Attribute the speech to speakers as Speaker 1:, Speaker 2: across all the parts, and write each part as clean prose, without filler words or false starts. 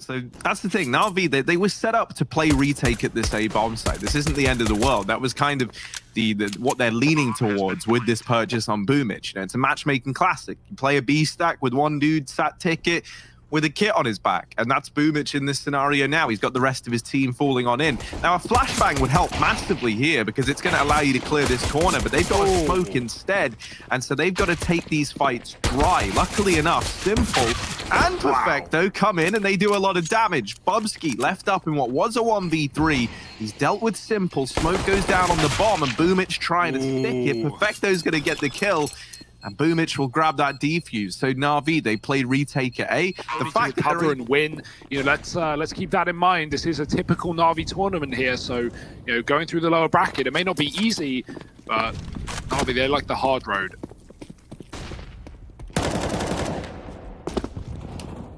Speaker 1: So that's the thing. NaVi, they were set up to play retake at this A bomb site. This isn't the end of the world. That was kind of what they're leaning towards with this purchase on Boomich. You know, it's a matchmaking classic. You play a B stack with one dude sat ticket with a kit on his back, and that's Boomich in this scenario now. He's got the rest of his team falling on in. Now, a flashbang would help massively here because it's going to allow you to clear this corner, but they've got a smoke instead, and so they've got to take these fights dry. Luckily enough, Simple and Perfecto come in, and they do a lot of damage. Bubsky left up in what was a 1v3. He's dealt with Simple. Smoke goes down on the bomb, and Boomich trying to stick it. Perfecto's going to get the kill. And Boomich will grab that defuse. So NaVi, they played retake at A. The fact
Speaker 2: recover and win, you know, let's keep that in mind. This is a typical NaVi tournament here. So, you know, going through the lower bracket, it may not be easy, but NaVi, they like the hard road.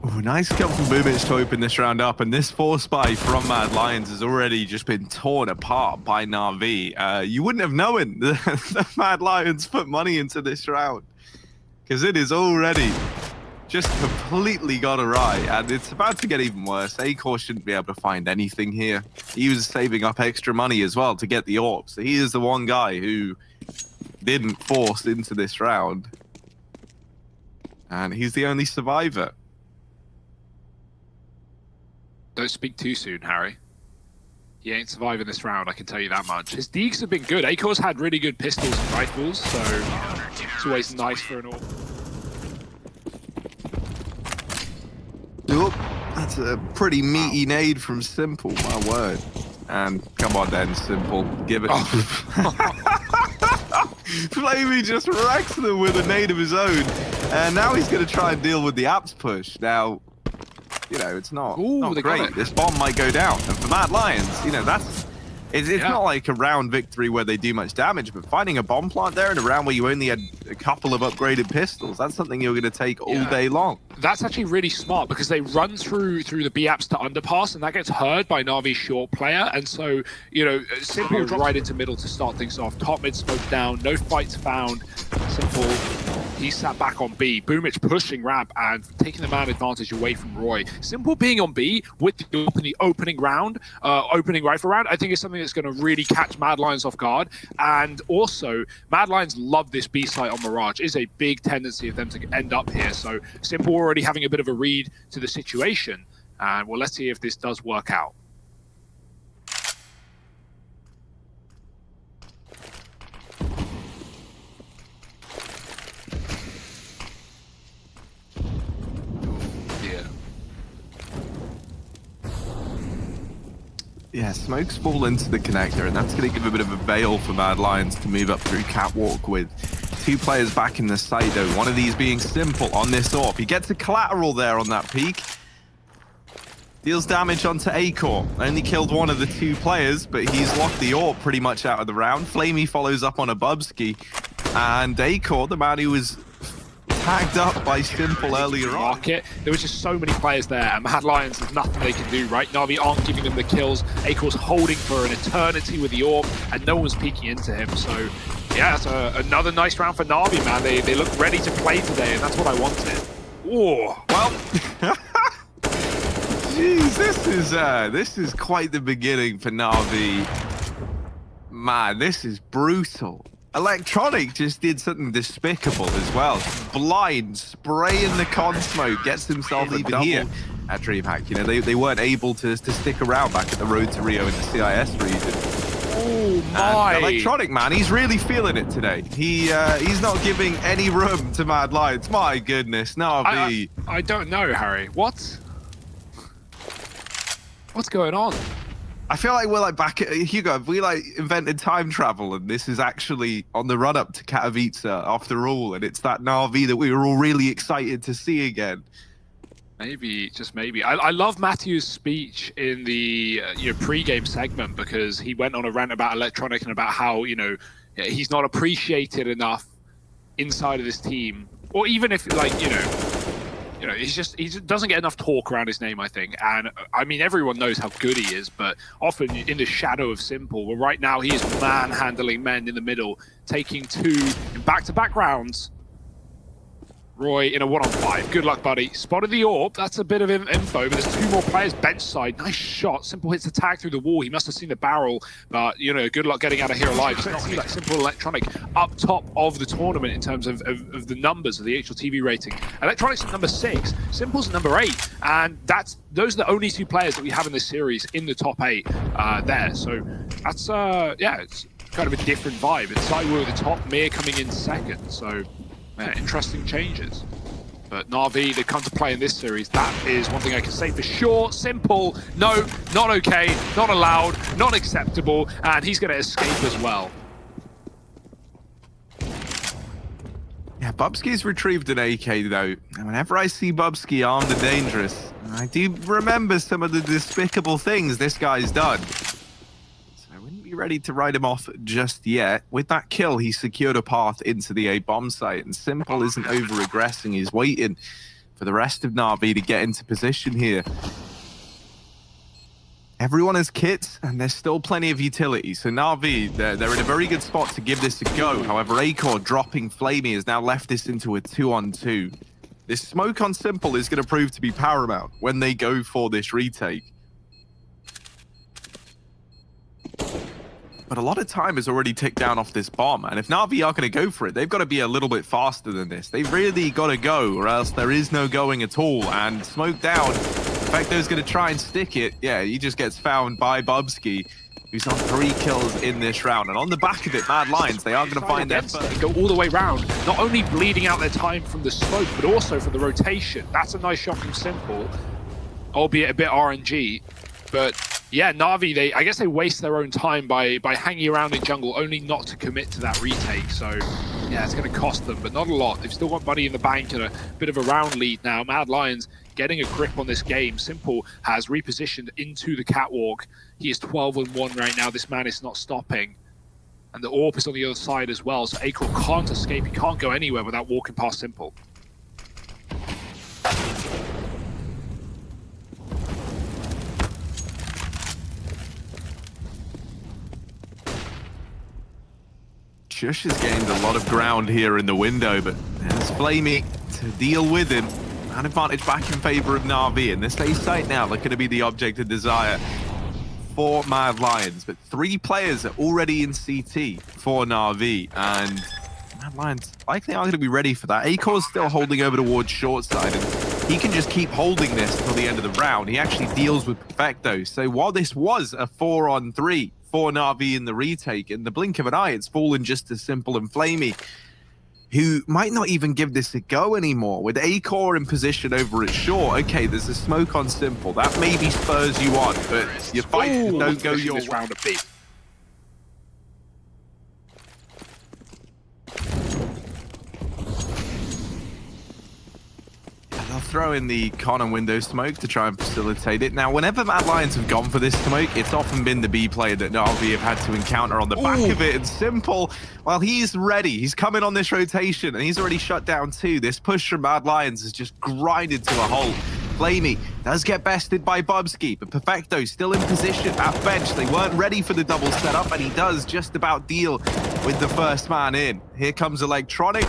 Speaker 1: Ooh, nice kill from Boomich to open this round up, and this force buy from Mad Lions has already just been torn apart by NaVi. You wouldn't have known the Mad Lions put money into this round, because it is already just completely gone awry, and it's about to get even worse. Acor shouldn't be able to find anything here. He was saving up extra money as well to get the AWP, so he is the one guy who didn't force into this round, and he's the only survivor.
Speaker 2: Don't speak too soon, Harry. He ain't surviving this round, I can tell you that much. His deeks have been good. Acor's had really good pistols and rifles, so it's always nice for an AWP.
Speaker 1: Oop, that's a pretty meaty nade from Simple, my word. And come on then, Simple, give it. Flamey just wrecks them with a nade of his own, and now he's going to try and deal with the apps push. Now, you know, it's not great. This bomb might go down. And for Mad Lions, you know, it's not like a round victory where they do much damage, but finding a bomb plant there in a round where you only had a couple of upgraded pistols, that's something you're going to take all day long.
Speaker 2: That's actually really smart because they run through the B apps to underpass, and that gets heard by Navi's short player. And so, you know, Simple right into middle to start things off. Top mid smoke down, no fights found. Simple, he sat back on B. Boomich pushing ramp and taking the man advantage away from Roy. Simple being on B with the opening round, opening rifle round, I think is something that's going to really catch Mad Lions off guard. And also, Mad Lions love this B site on Mirage. It is a big tendency of them to end up here. So Simple already having a bit of a read to the situation. And well, let's see if this does work out.
Speaker 1: Yeah, smokes fall into the connector, and that's going to give a bit of a veil for Mad Lions to move up through Catwalk with two players back in the site, though. One of these being Simple on this AWP. He gets a collateral there on that peak. Deals damage onto Acor. Only killed one of the two players, but he's locked the AWP pretty much out of the round. Flamey follows up on a Bubsky, and Acor, the man who was tagged up by Simple earlier on.
Speaker 2: There was just so many players there, and Mad Lions, there's nothing they can do, right? Navi aren't giving them the kills. Acor's holding for an eternity with the AWP, and no one's peeking into him. So, yeah, it's another nice round for Navi, man. They look ready to play today, and that's what I wanted. Oh,
Speaker 1: well, jeez, this is quite the beginning for Navi. Man, this is brutal. Electronic just did something despicable as well. Blind, spraying the con smoke, gets himself even here at DreamHack. You know, they weren't able to stick around back at the road to Rio in the CIS region.
Speaker 2: Oh my!
Speaker 1: And Electronic, man, he's really feeling it today. He's not giving any room to Mad Lions. My goodness, NaVi.
Speaker 2: I don't know, Harry. What's going on?
Speaker 1: I feel like we're like back at Hugo. Have we like invented time travel, and this is actually on the run up to Katowice after all, and it's that NaVi that we were all really excited to see again.
Speaker 2: Maybe, just maybe. I love Matthew's speech in the pre-game segment, because he went on a rant about Electronic and about how, you know, he's not appreciated enough inside of this team, or even if, like, you know, he just doesn't get enough talk around his name, I think. And I mean, everyone knows how good he is, but often in the shadow of Simple. Well, right now he is manhandling men in the middle, taking two in back-to-back rounds. Roy in a 1-on-5. Good luck, buddy. Spotted the AWP. That's a bit of info, but there's 2 more players bench side. Nice shot. Symple hits the tag through the wall. He must have seen the barrel, but, you know, good luck getting out of here alive. You don't see that Symple Electronic up top of the tournament in terms of the numbers of the HLTV rating. Electronic's at number 6. Symple's at number 8. And those are the only 2 players that we have in this series in the top 8 there. So that's, yeah, it's kind of a different vibe. It's Zywoo at the top, Mir coming in second. So, yeah, interesting changes. But NaVi, they come to play in this series. That is one thing I can say for sure. Simple, no, not okay, not allowed, not acceptable, and he's going to escape as well.
Speaker 1: Yeah, Bubsky's retrieved an AK though. And whenever I see Bubsky armed and dangerous, I do remember some of the despicable things this guy's done. Ready to write him off just yet. With that kill, he secured a path into the A bomb site, and Symple isn't over-aggressing. He's waiting for the rest of NaVi to get into position here. Everyone has kits, and there's still plenty of utility. So NaVi, they're in a very good spot to give this a go. However, Acor dropping Flamey has now left this into a 2-on-2. This smoke on Symple is going to prove to be paramount when they go for this retake. But a lot of time has already ticked down off this bomb, and if NaVi are going to go for it, they've got to be a little bit faster than this. They've really got to go, or else there is no going at all. And smoke down, Fecto's going to try and stick it. Yeah, he just gets found by Bubsky, who's on 3 kills in this round. And on the back of it, Mad Lions, they are going to find their first.
Speaker 2: Go all the way round, not only bleeding out their time from the smoke, but also from the rotation. That's a nice shot from Symple, albeit a bit RNG, but yeah, NaVi, I guess they waste their own time by hanging around in jungle, only not to commit to that retake. So, yeah, it's going to cost them, but not a lot. They've still got money in the bank and a bit of a round lead now. Mad Lions getting a grip on this game. Symple has repositioned into the catwalk. He is 12-1 right now. This man is not stopping. And the AWP is on the other side as well, so Acor can't escape. He can't go anywhere without walking past Symple.
Speaker 1: Shush has gained a lot of ground here in the window, but there's Flamey to deal with him. An advantage back in favor of NaVi, and this A site now looking to be the object of desire for Mad Lions. But 3 players are already in CT for NaVi, and Mad Lions likely aren't going to be ready for that. Acor's still holding over towards short side, and he can just keep holding this until the end of the round. He actually deals with Perfecto. So while this was a 4-on-3 for NaVi in the retake, in the blink of an eye, it's fallen just as Symple and Flamey, who might not even give this a go anymore. With Acor in position over at short, okay, there's a smoke on Symple. That maybe spurs you on, but your fights don't go your way.
Speaker 2: Round a bit.
Speaker 1: They'll throw in the con and window smoke to try and facilitate it. Now, whenever Mad Lions have gone for this smoke, it's often been the B player that NaVi have had to encounter on the back of it. And Symple, well, he's ready. He's coming on this rotation, and he's already shut down 2. This push from Mad Lions is just grinded to a halt. Flamey does get bested by Bubsky, but Perfecto still in position at bench. They weren't ready for the double setup, and he does just about deal with the first man in. Here comes Electronic.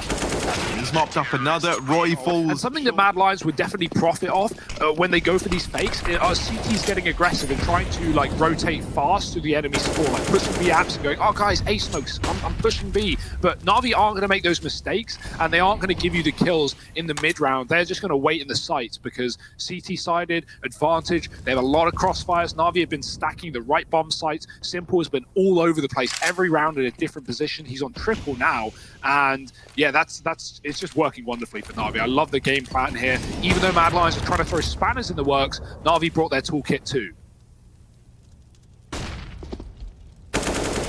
Speaker 1: He's mopped up another. Roy falls.
Speaker 2: And something that Mad Lions would definitely profit off when they go for these fakes are CT's getting aggressive and trying to like rotate fast to the enemy support, like pushing B apps and going, oh guys, A smokes, I'm pushing B. But NaVi aren't going to make those mistakes, and they aren't going to give you the kills in the mid round. They're just going to wait in the sites because CT-sided advantage. They have a lot of crossfires. NaVi have been stacking the right bomb sites. Symple has been all over the place, every round in a different position. He's on triple now, and yeah, it's just working wonderfully for NaVi. I love the game plan here. Even though Mad Lions are trying to throw spanners in the works, NaVi brought their toolkit too.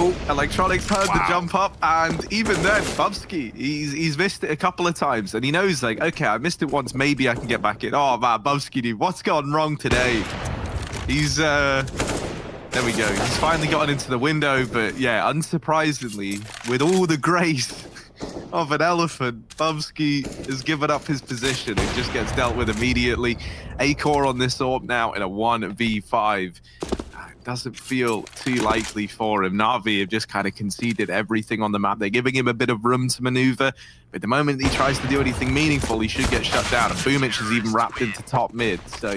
Speaker 1: Oh, Electronics heard the jump up, and even then, Bubsky, he's missed it a couple of times, and he knows, like, okay, I missed it once, maybe I can get back in. Oh man, Bubsky, dude, what's gone wrong today? He's there we go. He's finally gotten into the window, but yeah, unsurprisingly, with all the grace of an elephant, Bubsky has given up his position. It just gets dealt with immediately. Acor on this AWP now in a 1v5. doesn't feel too likely for him. Na'Vi have just kind of conceded everything on the map. They're giving him a bit of room to maneuver, but the moment he tries to do anything meaningful, he should get shut down. And boomich is even wrapped into top mid, so...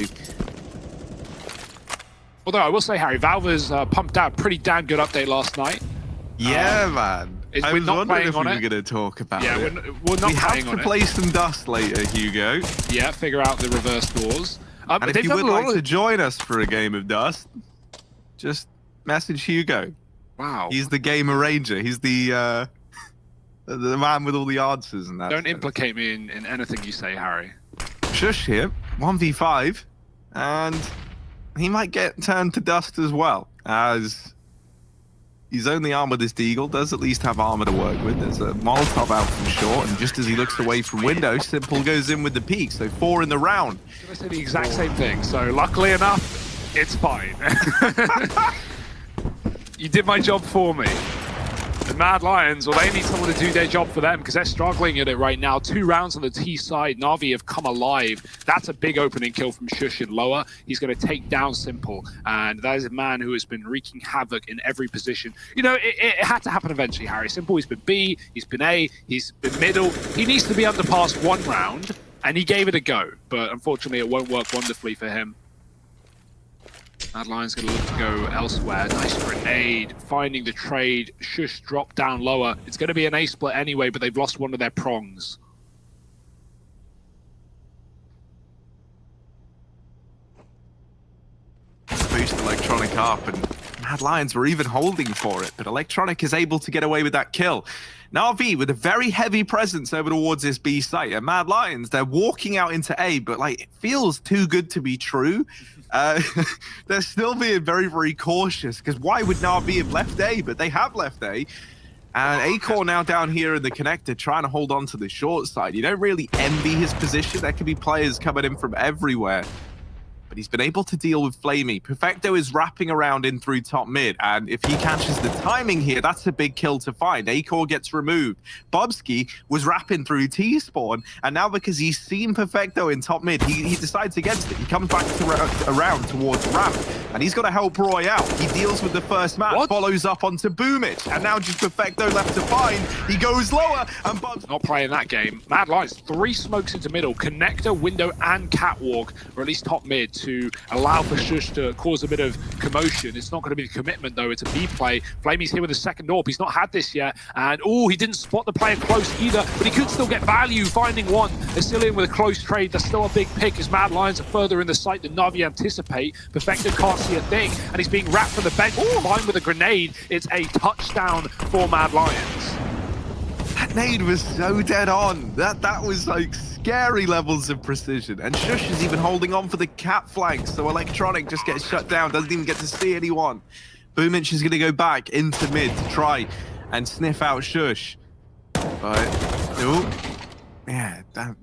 Speaker 2: Although I will say, Harry, Valve has pumped out a pretty damn good update last night.
Speaker 1: Yeah, man. I was wondering if we were going to talk about it.
Speaker 2: We're not
Speaker 1: we have to play some Dust later, Hugo.
Speaker 2: Yeah, figure out the reverse doors.
Speaker 1: And if you would like to join us for a game of Dust, just message Hugo.
Speaker 2: Wow.
Speaker 1: He's the game arranger. He's the man with all the answers and that.
Speaker 2: Don't implicate me in anything you say, Harry.
Speaker 1: Shush here, 1v5, and he might get turned to Dust as well, as he's only armed with this Deagle, does at least have armor to work with. There's a Molotov out from short, and just as he looks away from window, Simple goes in with the peak, so 4 in the round.
Speaker 2: I'm going to say the exact same thing, so luckily enough, it's fine. You did my job for me. The Mad Lions, well, they need someone to do their job for them because they're struggling at it right now. 2 rounds on the T side. Na'Vi have come alive. That's a big opening kill from Shush in lower. He's going to take down Simple. And that is a man who has been wreaking havoc in every position. You know, it had to happen eventually, Harry. Simple, he's been B, he's been A, he's been middle. He needs to be underpassed 1 round, and he gave it a go. But unfortunately, it won't work wonderfully for him. Mad Lion's going to look to go elsewhere. Nice grenade, finding the trade. Shush dropped down lower. It's going to be an A split anyway, but they've lost one of their prongs.
Speaker 1: Boost Electronic up, and Mad Lions were even holding for it, but Electronic is able to get away with that kill. NaVi with a very heavy presence over towards this B site, and Mad Lions, they're walking out into A, but like it feels too good to be true. They're still being very, very cautious, because why would NaVi have left A? But they have left A. And Acore now down here in the connector trying to hold on to the short side. You don't really envy his position. There could be players coming in from everywhere. But he's been able to deal with Flamey. Perfecto is wrapping around in through top mid, and if he catches the timing here, that's a big kill to find. Acore gets removed. Bobski was wrapping through T-spawn, and now because he's seen Perfecto in top mid, he decides against it. He comes back around towards ramp, and he's got to help Roy out. He deals with the first map, follows up onto boomich, and now just Perfecto left to find. He goes lower, and Bob's
Speaker 2: not playing that game. Mad Lions, 3 smokes into middle, connector, window, and catwalk, or at least top mid, to allow for Shush to cause a bit of commotion. It's not going to be the commitment, though. It's a B play. Flamey's here with a second AWP. He's not had this yet. And, oh, he didn't spot the player close either, but he could still get value, finding one. They're still in with a close trade. That's still a big pick as Mad Lions are further in the site than Navi anticipate. Perfecto can't see a thing, and he's being wrapped from the bench. Oh, line with a grenade. It's a touchdown for Mad Lions.
Speaker 1: That nade was so dead on. That was like scary levels of precision. And Shush is even holding on for the cat flank, so Electronic just gets shut down, doesn't even get to see anyone. boomich is going to go back into mid to try and sniff out Shush. But, oh, yeah, that,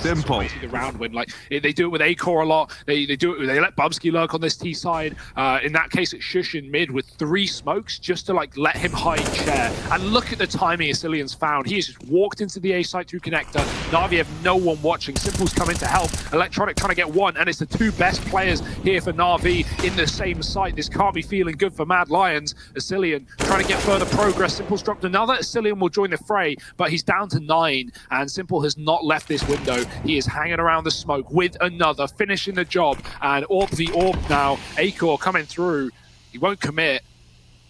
Speaker 1: simple.
Speaker 2: The round win, like they do it with Acore a lot. They let Bubsky lurk on this T side. In that case, it's Shush in mid with 3 smokes just to like let him hide chair. And look at the timing Asilian's found. He has just walked into the A site through connector. Na'Vi have no one watching. Simple's come in to help. Electronic trying to get one, and it's the 2 best players here for Na'Vi in the same site. This can't be feeling good for Mad Lions. Asilian trying to get further progress. Simple's dropped another. Asilian will join the fray, but he's down to 9, and Simple has not left this window. He is hanging around the smoke with another, finishing the job, and AWP the AWP now. Acore coming through. He won't commit.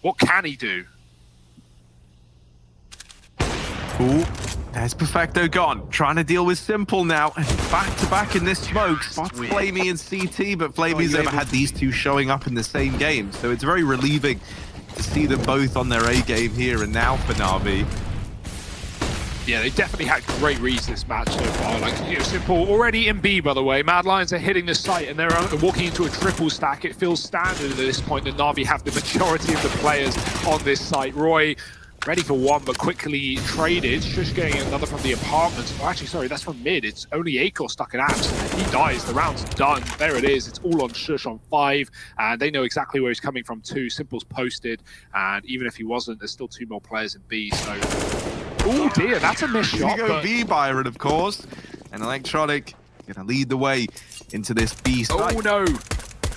Speaker 2: What can he do?
Speaker 1: Ooh, there's Perfecto gone. Trying to deal with Simple now. Back to back in this smoke. Spots Flamey and CT, but Flamey's never had these 2 showing up in the same game. So it's very relieving to see them both on their A game here and now for Na'Vi.
Speaker 2: Yeah, they definitely had great reads this match so far. Like, you know, Simple already in B, by the way. Mad Lions are hitting the site and they're walking into a triple stack. It feels standard at this point that Na'Vi have the majority of the players on this site. Roy ready for one, but quickly traded. Shush getting another from the apartments. Oh, actually, sorry, that's from mid. It's only Acore stuck in apps. He dies. The round's done. There it is. It's all on Shush on 5, and they know exactly where he's coming from too. Simple's posted, and even if he wasn't, there's still 2 more players in B, so... Oh dear, that's a missed shot.
Speaker 1: Go B Byron, of course, and Electronic gonna lead the way into this B site.
Speaker 2: Oh no!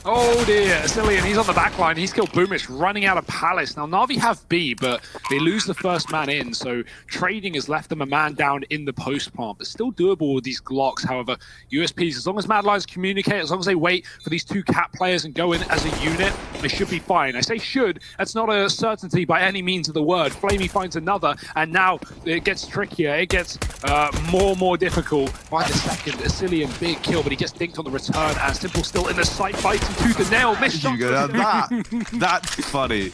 Speaker 2: Oh dear, Cillian, he's on the back line. He's killed Boomish, running out of Palace. Now, Na'Vi have B, but they lose the first man in, so trading has left them a man down in the post plant. But still doable with these Glocks. However, USPs, as long as Mad Lions communicate, as long as they wait for these two cat players and go in as a unit, they should be fine. I say should, that's not a certainty by any means of the word. Flamey finds another, and now it gets trickier. It gets more difficult. By the second, a Cillian big kill, but he gets dinked on the return, and Simple still in the sight, fighting tooth and nail. Missed shot.
Speaker 1: That's funny.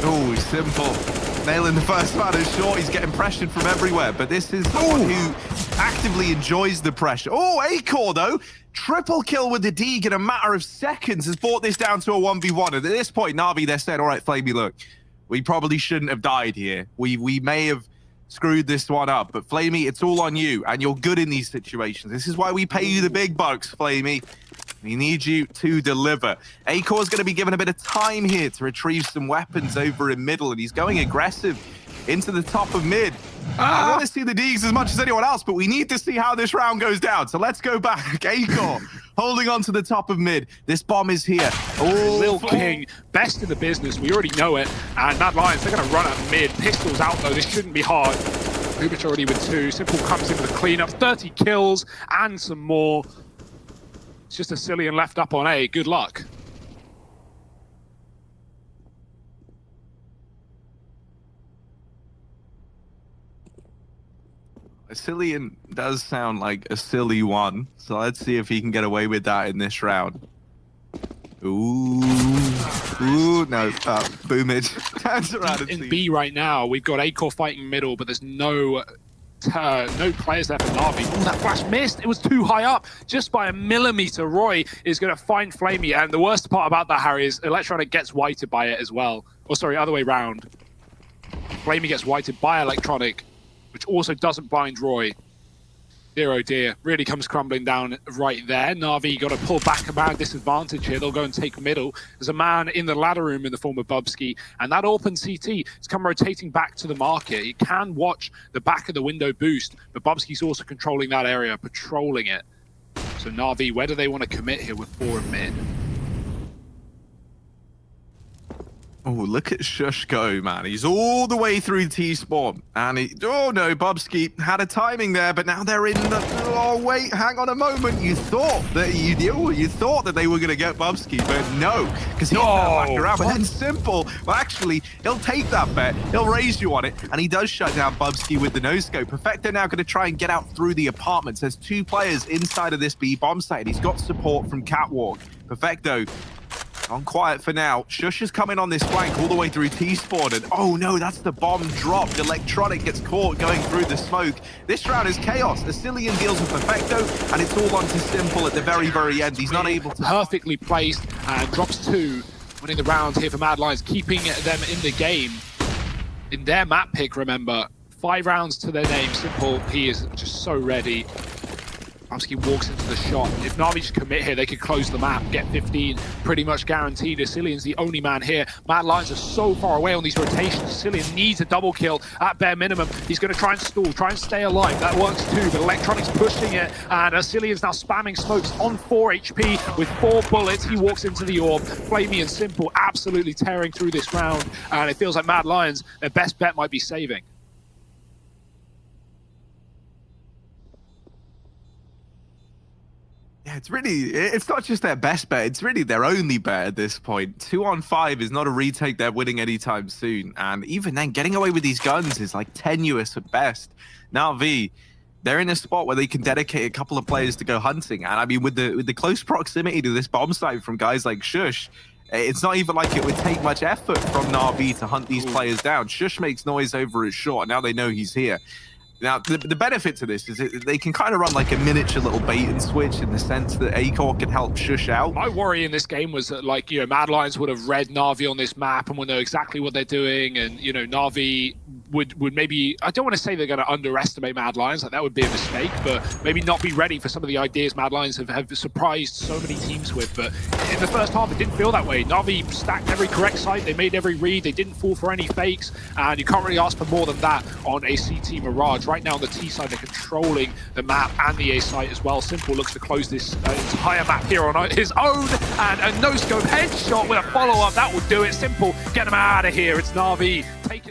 Speaker 1: Oh, Simple nailing the first man is short. He's getting pressured from everywhere, but this is someone who actively enjoys the pressure. Oh, Acor though, triple kill with the Deeg in a matter of seconds has brought this down to a 1v1. And at this point, Na'Vi, they're saying, all right, Flamey, look, we probably shouldn't have died here. We may have screwed this one up, but Flamey, it's all on you, and you're good in these situations. This is why we pay you the big bucks, Flamey. We need you to deliver. Acor's going to be given a bit of time here to retrieve some weapons over in middle, and he's going aggressive into the top of mid. I want to see the Deegs as much as anyone else, but we need to see how this round goes down. So let's go back. Acor holding on to the top of mid. This bomb is here. Oh,
Speaker 2: Lil King, best in the business. We already know it. And Mad Lions, they're going to run at mid. Pistols out, though. This shouldn't be hard. Rubich already with 2. Simple comes in with a cleanup. 30 kills and some more. It's just a Cillian left up on A. Good luck.
Speaker 1: A Cillian does sound like a silly one, so let's see if he can get away with that in this round. Ooh, no, Boomage turns around and
Speaker 2: in B right now, we've got Acor fighting middle, but there's no players there for Na'Vi. Oh, that flash missed. It was too high up, just by a millimeter. Roy is going to find Flamey, and the worst part about that, Harry, is Electronic gets whited by it as well. Or sorry, other way round. Flamey gets whited by Electronic, which also doesn't blind Roy. Dear oh dear, really comes crumbling down right there. Na'Vi got to pull back a man disadvantage here. They'll go and take middle. There's a man in the ladder room in the form of Bubsky, and that open CT has come rotating back to the market. You can watch the back of the window boost, but Bubsky's also controlling that area, patrolling it. So Na'Vi, where do they want to commit here with 4 in mid?
Speaker 1: Oh, look at Shush go, man. He's all the way through T-Spawn. And oh no, Bubsky had a timing there, but now they're in the... Oh, wait, hang on a moment. You thought that you thought that they were going to get Bubsky, but no, because he's back around. But then Simple, well, actually, he'll take that bet. He'll raise you on it, and he does shut down Bubsky with the no-scope. Perfecto now going to try and get out through the apartments. There's 2 players inside of this B bomb site. He's got support from Catwalk. Perfecto on quiet for now. Shush is coming on this flank all the way through T-Spawn, and oh no, that's the bomb dropped. Electronic gets caught going through the smoke. This round is chaos. A Cillian deals with Perfecto, and it's all on to Simple at the very end. He's not able to...
Speaker 2: Perfectly placed, and drops 2. Winning the round here for Mad Lions, keeping them in the game. In their map pick, remember, 5 rounds to their name. Simple, he is just so ready. Bubsky walks into the shot. If Na'Vi just commit here, they could close the map, get 15, pretty much guaranteed. Cillian's the only man here. Mad Lions are so far away on these rotations. Cillian needs a double kill at bare minimum. He's going to try and stall, try and stay alive. That works too, but Electronic's pushing it, and Cillian's now spamming smokes on 4 HP with 4 bullets. He walks into the orb. Flamey and Simple absolutely tearing through this round, and it feels like Mad Lions, their best bet might be saving.
Speaker 1: Yeah, it's not just their best bet, it's really their only bet at this point. 2 on 5 is not a retake they're winning anytime soon. And even then, getting away with these guns is like tenuous at best. Na'Vi, they're in a spot where they can dedicate a couple of players to go hunting. And I mean, with the close proximity to this bomb site from guys like Shush, it's not even like it would take much effort from Na'Vi to hunt these players down. Shush makes noise over his short, and now they know he's here. Now, the benefit to this is they can kind of run like a miniature little bait and switch in the sense that Acor can help Shush out.
Speaker 2: My worry in this game was that, like, you know, Mad Lions would have read Na'Vi on this map and would know exactly what they're doing, and, you know, Na'Vi would maybe, I don't want to say they're going to underestimate Mad Lions, like that would be a mistake, but maybe not be ready for some of the ideas Mad Lions have surprised so many teams with. But in the first half, it didn't feel that way. Na'Vi stacked every correct site, they made every read, they didn't fall for any fakes, and you can't really ask for more than that on a CT Mirage. right now on the T side. They're controlling the map and the A site as well. Simple looks to close this entire map here on his own, and a no-scope headshot with a follow-up. That will do it. Simple, get him out of here. It's NaVi taking